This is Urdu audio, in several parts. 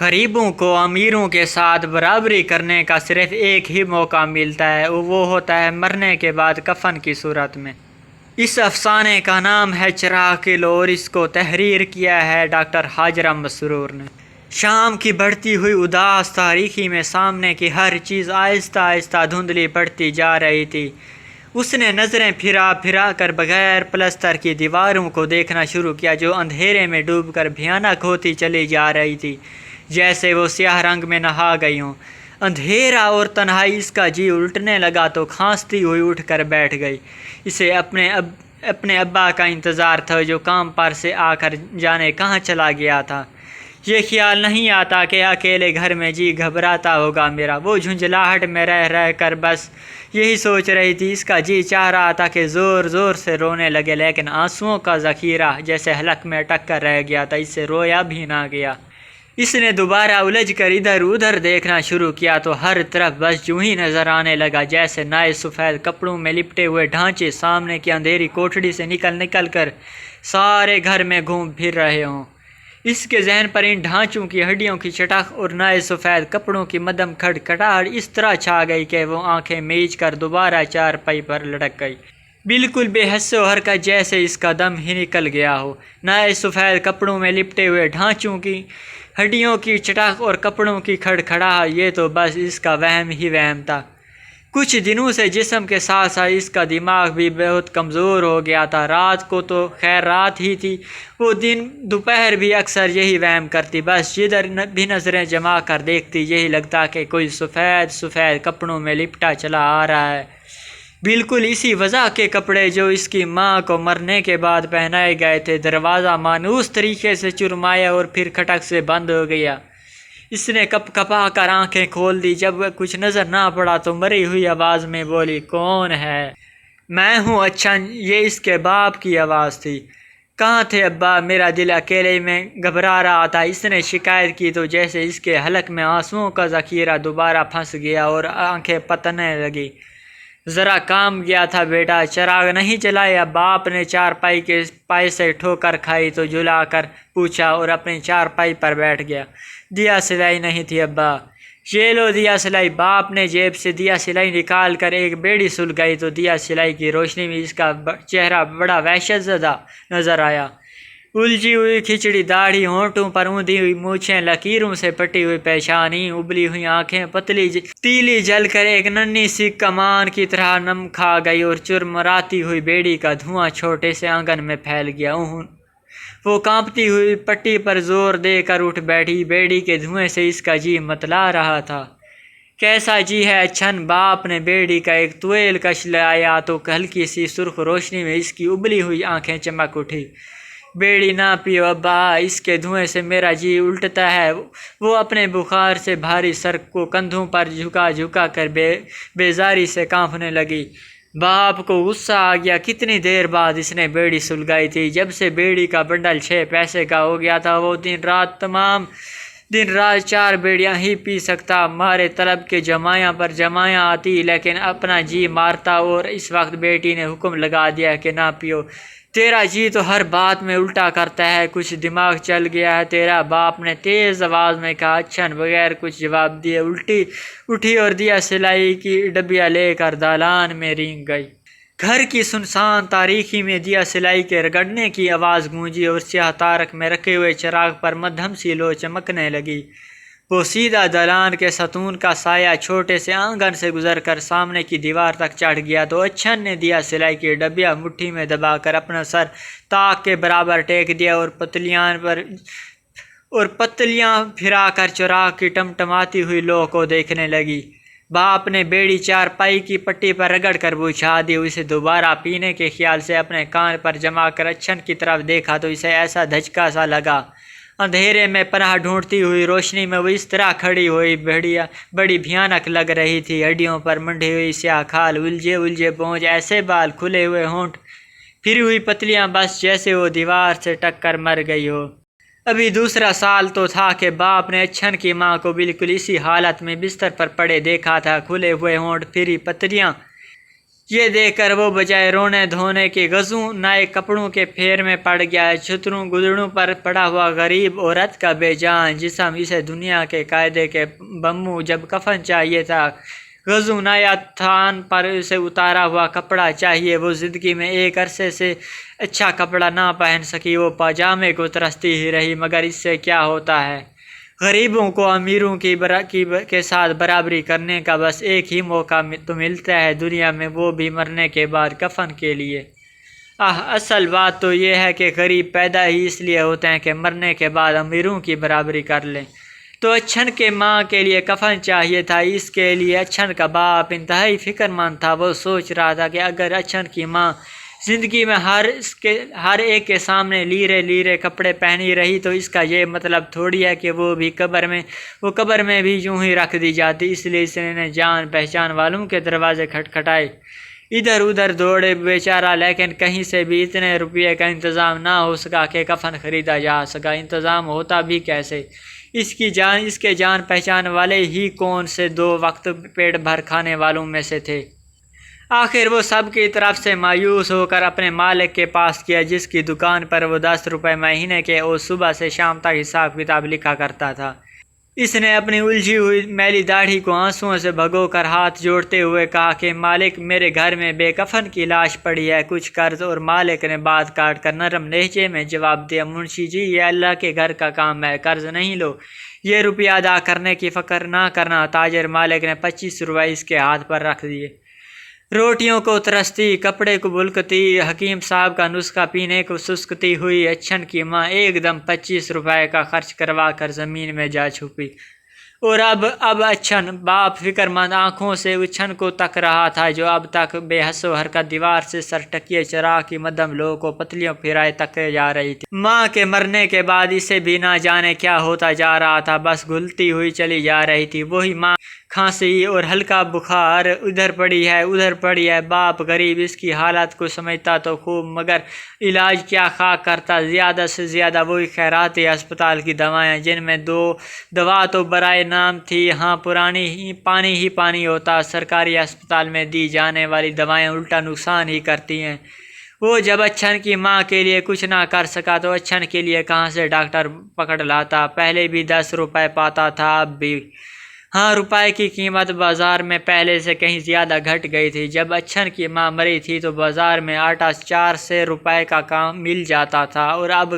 غریبوں کو امیروں کے ساتھ برابری کرنے کا صرف ایک ہی موقع ملتا ہے، وہ ہوتا ہے مرنے کے بعد کفن کی صورت میں۔ اس افسانے کا نام ہے چراغ قلعہ اور اس کو تحریر کیا ہے ڈاکٹر حاجرہ مسرور نے۔ شام کی بڑھتی ہوئی اداس تاریکی میں سامنے کی ہر چیز آہستہ آہستہ دھندلی پڑتی جا رہی تھی۔ اس نے نظریں پھرا پھرا کر بغیر پلستر کی دیواروں کو دیکھنا شروع کیا جو اندھیرے میں ڈوب کر بھیانک ہوتی چلی جا رہی تھی، جیسے وہ سیاہ رنگ میں نہا گئی ہوں۔ اندھیرا اور تنہائی اس کا جی الٹنے لگا تو کھانستی ہوئی اٹھ کر بیٹھ گئی۔ اسے اپنے ابا کا انتظار تھا جو کام پر سے آ کر جانے کہاں چلا گیا تھا۔ یہ خیال نہیں آتا کہ اکیلے گھر میں جی گھبراتا ہوگا میرا۔ وہ جھنجھلاہٹ میں رہ رہ کر بس یہی سوچ رہی تھی۔ اس کا جی چاہ رہا تھا کہ زور زور سے رونے لگے، لیکن آنسوؤں کا ذخیرہ جیسے حلق میں اٹک کر رہ گیا تھا، اس سے رویا بھی نہ گیا۔ اس نے دوبارہ الجھ کر ادھر ادھر دیکھنا شروع کیا تو ہر طرف بس یوں ہی نظر آنے لگا جیسے نئے سفید کپڑوں میں لپٹے ہوئے ڈھانچے سامنے کی اندھیری کوٹھڑی سے نکل کر سارے گھر میں گھوم پھر رہے ہوں۔ اس کے ذہن پر ان ڈھانچوں کی ہڈیوں کی چٹخ اور نئے سفید کپڑوں کی مدھم کھڑکھڑاہٹ اس طرح چھا گئی کہ وہ آنکھیں میچ کر دوبارہ چارپائی پر لٹک گئی، بالکل بے حس و حرکت جیسے اس کا دم ہی نکل گیا ہو۔ نئے سفید کپڑوں میں لپٹے ہوئے ڈھانچوں کی ہڈیوں کی چٹخ اور کپڑوں کی کھڑکھڑاہٹ، یہ تو بس اس کا وہم ہی وہم تھا۔ کچھ دنوں سے جسم کے ساتھ ساتھ اس کا دماغ بھی بہت کمزور ہو گیا تھا۔ رات کو تو خیر رات ہی تھی، وہ دوپہر بھی اکثر یہی وہم کرتی، بس جدھر بھی نظریں جما کر دیکھتی یہی لگتا کہ کوئی سفید سفید کپڑوں میں لپٹا چلا آ رہا ہے، بالکل اسی وضع کے کپڑے جو اس کی ماں کو مرنے کے بعد پہنائے گئے تھے۔ دروازہ مانوس طریقے سے چرمایا اور پھر کھٹک سے بند ہو گیا۔ اس نے کپ کپا کر آنکھیں کھول دی۔ جب کچھ نظر نہ پڑا تو مری ہوئی آواز میں بولی، کون ہے؟ میں ہوں اچھن، یہ اس کے باپ کی آواز تھی۔ کہاں تھے ابا؟ میرا دل اکیلے میں گھبرا رہا تھا، اس نے شکایت کی تو جیسے اس کے حلق میں آنسوؤں کا ذخیرہ دوبارہ پھنس گیا اور آنکھیں پتنے لگی۔ ذرا کام گیا تھا بیٹا، چراغ نہیں جلایا؟ باپ نے چارپائی کے پائے سے ٹھوکر کھائی تو جھلا کر پوچھا اور اپنی چارپائی پر بیٹھ گیا۔ دیا سلائی نہیں تھی ابا؟ یہ لو دیا سلائی۔ باپ نے جیب سے دیا سلائی نکال کر ایک بیڑی سلگائی تو دیا سلائی کی روشنی میں اس کا چہرہ بڑا وحشت زدہ نظر آیا۔ الجھی ہوئی کھچڑی داڑھی، ہونٹوں پر اوندھی ہوئی مونچھیں، لکیروں سے پٹی ہوئی پیشانی، ابلی ہوئی آنکھیں پتلی تیلی جل کر ایک ننھی سی کمان کی طرح نم کھا گئی اور چرمراتی ہوئی بیڑی کا دھواں چھوٹے سے آنگن میں پھیل گیا۔ وہ کانپتی ہوئی پٹی پر زور دے کر اٹھ بیٹھی۔ بیڑی کے دھوئیں سے اس کا جی متلا رہا تھا۔ کیسا جی ہے اچھن؟ باپ نے بیڑی کا ایک طویل کش لایا تو ہلکی سی سرخ روشنی میں اس کی ابلی ہوئی آنکھیں چمک اٹھی۔ بیڑی نہ پیو ابا، اس کے دھوئیں سے میرا جی الٹتا ہے۔ وہ اپنے بخار سے بھاری سر کو کندھوں پر جھکا جھکا کر بیزاری سے کانپنے لگی۔ باپ کو غصہ آ گیا۔ کتنی دیر بعد اس نے بیڑی سلگائی تھی؟ جب سے بیڑی کا بنڈل 6 پیسے کا ہو گیا تھا وہ دن رات 4 بیڑیاں ہی پی سکتا۔ مارے طلب کے جمایاں پر جمایاں آتی لیکن اپنا جی مارتا، اور اس وقت بیٹی نے حکم لگا دیا کہ نہ پیو۔ تیرا جی تو ہر بات میں الٹا کرتا ہے، کچھ دماغ چل گیا ہے تیرا؟ باپ نے تیز آواز میں کہا۔ اچھن بغیر کچھ جواب دیے اٹھی اور دیا سلائی کی ڈبیا لے کر دالان میں رینگ گئی۔ گھر کی سنسان تاریکی میں دیا سلائی کے رگڑنے کی آواز گونجی اور سیاہ تارک میں رکھے ہوئے چراغ پر مدھم سی لو چمکنے لگی۔ وہ سیدھا دالان کے ستون کا سایہ چھوٹے سے آنگن سے گزر کر سامنے کی دیوار تک چڑھ گیا تو اچھن نے دیا سلائی کی ڈبیا مٹھی میں دبا کر اپنا سر تاک کے برابر ٹیک دیا اور پتلیاں پھرا کر چراغ کی ٹمٹماتی ہوئی لو کو دیکھنے لگی۔ باپ نے بیڑی چارپائی کی پٹی پر رگڑ کر بجھا دی۔ اسے دوبارہ پینے کے خیال سے اپنے کان پر جما کر اچھن کی طرف دیکھا تو اسے ایسا دھچکا سا لگا۔ اندھیرے میں پناہ ڈھونڈتی ہوئی روشنی میں وہ اس طرح کھڑی ہوئی بڑی بھیانک لگ رہی تھی۔ ہڈیوں پر منڈی ہوئی سیاہ کھال، الجھے پونج، ایسے بال، کھلے ہوئے ہونٹ، پھری ہوئی پتلیاں، بس جیسے وہ دیوار سے ٹک کر مر گئی ہو۔ ابھی دوسرا سال تو تھا کہ باپ نے اچھن کی ماں کو بالکل اسی حالت میں بستر پر پڑے دیکھا تھا۔ کھلے ہوئے ہونٹ، پھری پتلیاں، یہ دیکھ کر وہ بجائے رونے دھونے کے غضوں نئے کپڑوں کے پھیر میں پڑ گیا۔ چھتروں گدڑوں پر پڑا ہوا غریب عورت کا بے جان جسم، اسے دنیا کے قاعدے کے بموں جب کفن چاہیے تھا، غضوں نیا تھان پر اسے اتارا ہوا کپڑا چاہیے۔ وہ زندگی میں ایک عرصے سے اچھا کپڑا نہ پہن سکی، وہ پاجامے کو ترستی ہی رہی، مگر اس سے کیا ہوتا ہے؟ غریبوں کو امیروں کے ساتھ برابری کرنے کا بس ایک ہی موقع تو ملتا ہے دنیا میں، وہ بھی مرنے کے بعد کفن کے لیے۔ اصل بات تو یہ ہے کہ غریب پیدا ہی اس لیے ہوتے ہیں کہ مرنے کے بعد امیروں کی برابری کر لیں۔ تو اچھن کے ماں کے لیے کفن چاہیے تھا، اس کے لیے اچھن کا باپ انتہائی فکر مند تھا۔ وہ سوچ رہا تھا کہ اگر اچھن کی ماں زندگی میں ہر ایک کے سامنے لیرے لیرے کپڑے پہنی رہی تو اس کا یہ مطلب تھوڑی ہے کہ وہ قبر میں بھی یوں ہی رکھ دی جاتی۔ اس لیے اس نے جان پہچان والوں کے دروازے کھٹکھٹائے، ادھر ادھر دوڑے بیچارہ، لیکن کہیں سے بھی اتنے روپے کا انتظام نہ ہو سکا کہ کفن خریدا جا سکا۔ انتظام ہوتا بھی کیسے؟ اس کے جان پہچان والے ہی کون سے دو وقت پیٹ بھر کھانے والوں میں سے تھے۔ آخر وہ سب کی طرف سے مایوس ہو کر اپنے مالک کے پاس گیا، جس کی دکان پر وہ 10 روپے مہینے کے اور صبح سے شام تک حساب کتاب لکھا کرتا تھا۔ اس نے اپنی الجھی ہوئی میلی داڑھی کو آنسوؤں سے بھگو کر ہاتھ جوڑتے ہوئے کہا کہ مالک، میرے گھر میں بے کفن کی لاش پڑی ہے، کچھ قرض۔ اور مالک نے بات کاٹ کر نرم لہجے میں جواب دیا، منشی جی، یہ اللہ کے گھر کا کام ہے، قرض نہیں لو، یہ روپیہ ادا کرنے کی فکر نہ کرنا۔ تاجر مالک نے 25 روپے اس کے ہاتھ پر رکھ دیے۔ روٹیوں کو ترستی، کپڑے کو بلکتی، حکیم صاحب کا نسخہ پینے کو سسکتی ہوئی اچھن کی ماں ایک دم 25 روپے کا خرچ کروا کر زمین میں جا چھپی۔ اور اب اچھن باپ فکر مند آنکھوں سے اچھن کو تک رہا تھا، جو اب تک بے حس و حرکت دیوار سے سر ٹکیے چراغ کی مدھم لو کو پتلیوں پھرائے تکے جا رہی تھی۔ ماں کے مرنے کے بعد اسے بھی نہ جانے کیا ہوتا جا رہا تھا، بس گھلتی ہوئی چلی جا رہی تھی۔ وہی ماں، کھانسی اور ہلکا بخار، ادھر پڑی ہے، باپ غریب اس کی حالت کو سمجھتا تو خوب، مگر علاج کیا خاک کرتا، زیادہ سے زیادہ وہی خیراتی اسپتال کی دوائیں، جن میں دوا تو برائے نام تھی، ہاں پانی ہی پانی ہوتا۔ سرکاری اسپتال میں دی جانے والی دوائیں الٹا نقصان ہی کرتی ہیں۔ وہ جب اچھن کی ماں کے لیے کچھ نہ کر سکا تو اچھن کے لیے کہاں سے ڈاکٹر پکڑ لاتا؟ پہلے بھی 10 روپے پاتا تھا، اب بھی۔ ہاں، روپے کی قیمت بازار میں پہلے سے کہیں زیادہ گھٹ گئی تھی۔ جب اچھن کی ماں مری تھی تو بازار میں آٹا 4 سے روپے کا کام مل جاتا تھا، اور اب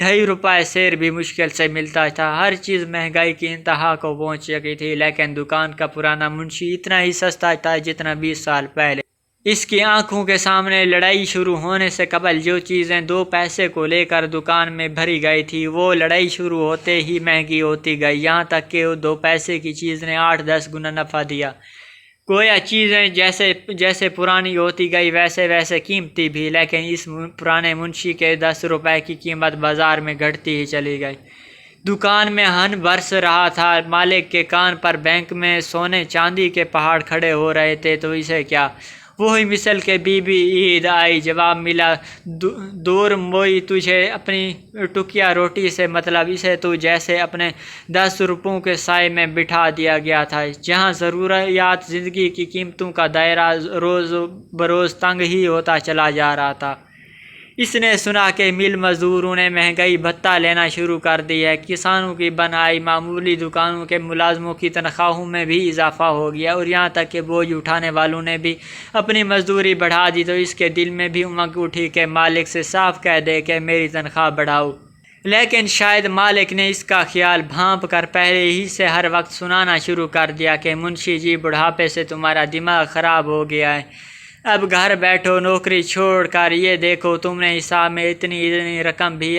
2.5 روپے سیر بھی مشکل سے ملتا تھا۔ ہر چیز مہنگائی کی انتہا کو پہنچ چکی تھی، لیکن دکان کا پرانا منشی اتنا ہی سستا تھا جتنا 20 سال پہلے۔ اس کی آنکھوں کے سامنے لڑائی شروع ہونے سے قبل جو چیزیں 2 پیسے کو لے کر دکان میں بھری گئی تھی، وہ لڑائی شروع ہوتے ہی مہنگی ہوتی گئی، یہاں تک کہ 2 پیسے کی چیز نے 8-10 گنا نفع دیا۔ گویا چیزیں جیسے پرانی ہوتی گئی ویسے قیمتی بھی، لیکن اس پرانے منشی کے 10 روپے کی قیمت بازار میں گھٹتی ہی چلی گئی۔ دکان میں ہن برس رہا تھا، مالک کے کان پر بینک میں سونے چاندی کے پہاڑ کھڑے ہو رہے تھے، تو اسے کیا؟ وہی مثل کے بی بی عید آئی، جواب ملا، دور موئی تجھے اپنی ٹکیا روٹی سے مطلب، اسے تو جیسے اپنے 10 روپوں کے سائے میں بٹھا دیا گیا تھا، جہاں ضروریات زندگی کی قیمتوں کا دائرہ روز بروز تنگ ہی ہوتا چلا جا رہا تھا۔ اس نے سنا کہ مل مزدوروں نے مہنگائی بھتہ لینا شروع کر دی ہے، کسانوں کی بنائی، معمولی دکانوں کے ملازموں کی تنخواہوں میں بھی اضافہ ہو گیا، اور یہاں تک کہ بوجھ اٹھانے والوں نے بھی اپنی مزدوری بڑھا دی۔ تو اس کے دل میں بھی امنگ اٹھی کہ مالک سے صاف کہہ دے کہ میری تنخواہ بڑھاؤ، لیکن شاید مالک نے اس کا خیال بھانپ کر پہلے ہی سے ہر وقت سنانا شروع کر دیا کہ منشی جی، بڑھاپے سے تمہارا دماغ خراب ہو گیا ہے، اب گھر بیٹھو، نوکری چھوڑ کر، یہ دیکھو تم نے حساب میں اتنی رقم بھی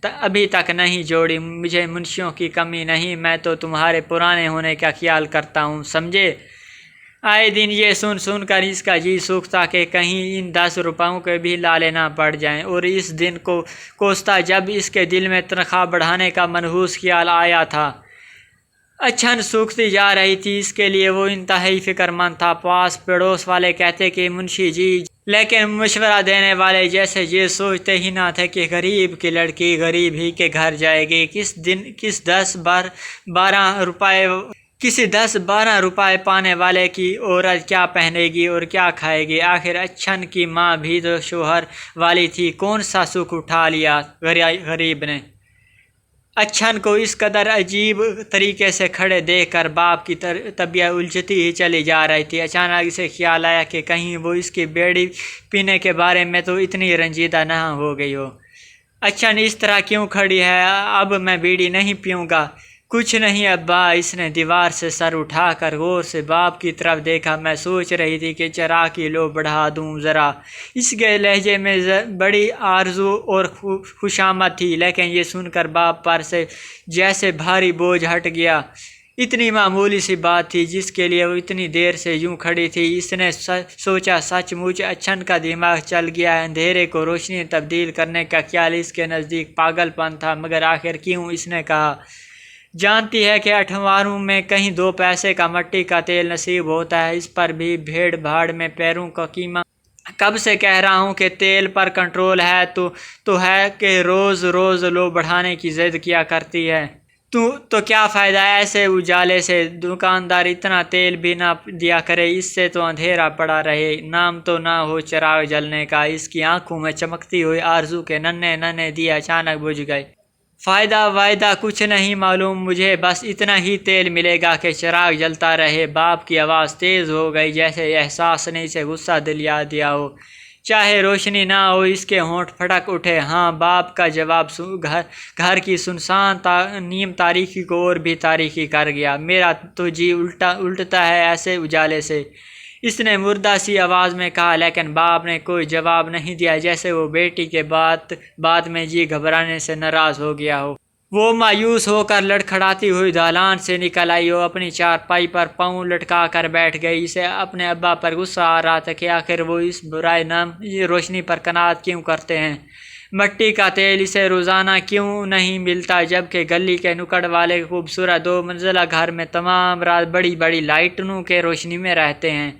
ابھی تک نہیں جوڑی۔ مجھے منشیوں کی کمی نہیں، میں تو تمہارے پرانے ہونے کا خیال کرتا ہوں، سمجھے؟ آئے دن یہ سن کر اس کا جی سوکھتا کہ کہیں ان 10 روپوں کے بھی لالے نہ پڑ جائیں، اور اس دن کو کوستا جب اس کے دل میں تنخواہ بڑھانے کا منحوس خیال آیا تھا۔ اچھن سوکھتی جا رہی تھی، اس کے لیے وہ انتہائی فکر مند تھا۔ پاس پڑوس والے کہتے کہ منشی جی، لیکن مشورہ دینے والے جیسے یہ سوچتے ہی نہ تھے کہ غریب کی لڑکی غریب ہی کے گھر جائے گی، کس 10-12 روپے کسی 10-12 روپے پانے والے کی عورت کیا پہنے گی اور کیا کھائے گی؟ آخر اچھن کی ماں بھی تو شوہر والی تھی، کون سا سکھ اٹھا لیا غریب نے؟ اچھن کو اس قدر عجیب طریقے سے کھڑے دیکھ کر باپ کی طبیعت الجھتی ہی چلی جا رہی تھی۔ اچانک اسے خیال آیا کہ کہیں وہ اس کی بیڑی پینے کے بارے میں تو اتنی رنجیدہ نہ ہو گئی ہو۔ اچھن اس طرح کیوں کھڑی ہے؟ اب میں بیڑی نہیں پیوں گا۔ کچھ نہیں ابا، اس نے دیوار سے سر اٹھا کر غور سے باپ کی طرف دیکھا۔ میں سوچ رہی تھی کہ چراغ کی لو بڑھا دوں ذرا۔ اس کے لہجے میں بڑی آرزو اور خوشامد تھی، لیکن یہ سن کر باپ پر سے جیسے بھاری بوجھ ہٹ گیا۔ اتنی معمولی سی بات تھی جس کے لیے وہ اتنی دیر سے یوں کھڑی تھی۔ اس نے سوچا سچ مچ اچھن کا دماغ چل گیا ہے، اندھیرے کو روشنی تبدیل کرنے کا خیال اس کے نزدیک پاگل پن تھا۔ مگر آخر کیوں؟ اس نے کہا، جانتی ہے کہ اٹھواروں میں کہیں 2 پیسے کا مٹی کا تیل نصیب ہوتا ہے، اس پر بھی بھیڑ بھاڑ میں پیروں کا قیمہ۔ کب سے کہہ رہا ہوں کہ تیل پر کنٹرول ہے تو ہے کہ روز روز لو بڑھانے کی ضد کیا کرتی ہے۔ تو کیا فائدہ ایسے اجالے سے؟ دکاندار اتنا تیل بھی نہ دیا کرے، اس سے تو اندھیرا پڑا رہے، نام تو نہ ہو چراغ جلنے کا۔ اس کی آنکھوں میں چمکتی ہوئی آرزو کے ننھے ننھے دیے اچانک بجھ گئے۔ فائدہ وائدہ کچھ نہیں معلوم مجھے، بس اتنا ہی تیل ملے گا کہ چراغ جلتا رہے۔ باپ کی آواز تیز ہو گئی، جیسے احساس نے اسے غصہ دلا دیا ہو۔ چاہے روشنی نہ ہو، اس کے ہونٹ پھٹک اٹھے۔ ہاں، باپ کا جواب گھر کی سنسان نیم تاریکی کو اور بھی تاریکی کر گیا۔ میرا تو جی الٹتا ہے ایسے اجالے سے، اس نے مردہ سی آواز میں کہا، لیکن باپ نے کوئی جواب نہیں دیا، جیسے وہ بیٹی کے بات میں جی گھبرانے سے ناراض ہو گیا ہو۔ وہ مایوس ہو کر لڑکھڑاتی ہوئی دالان سے نکل آئی اور اپنی چارپائی پر پاؤں لٹکا کر بیٹھ گئی۔ اسے اپنے ابا پر غصہ آ رہا تھا کہ آخر وہ اس برائے نام روشنی پر قناعت کیوں کرتے ہیں۔ مٹی کا تیل اسے روزانہ کیوں نہیں ملتا، جبکہ گلی کے نکڑ والے خوبصورت 2 منزلہ گھر میں تمام رات بڑی بڑی لائٹوں کے روشنی میں رہتے ہیں،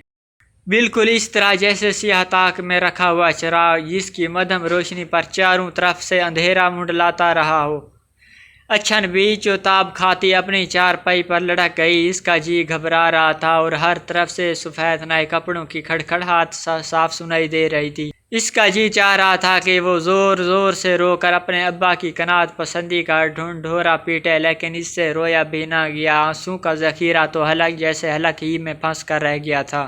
بالکل اس طرح جیسے سیاہ تاک میں رکھا ہوا چراغ، جس کی مدھم روشنی پر چاروں طرف سے اندھیرا منڈلاتا رہا ہو۔ اچھن بیچ و تاب کھاتی اپنی چارپائی پر لڑک گئی۔ اس کا جی گھبرا رہا تھا اور ہر طرف سے سفید نئے کپڑوں کی کھڑکھڑاہٹ صاف سنائی دے رہی تھی۔ اس کا جی چاہ رہا تھا کہ وہ زور زور سے رو کر اپنے ابا کی قناعت پسندی کا ڈھورا پیٹے، لیکن اس سے رویا بھی نہ گیا۔ آنسو کا ذخیرہ تو حلق جیسے حلق ہی میں پھنس کر رہ گیا تھا۔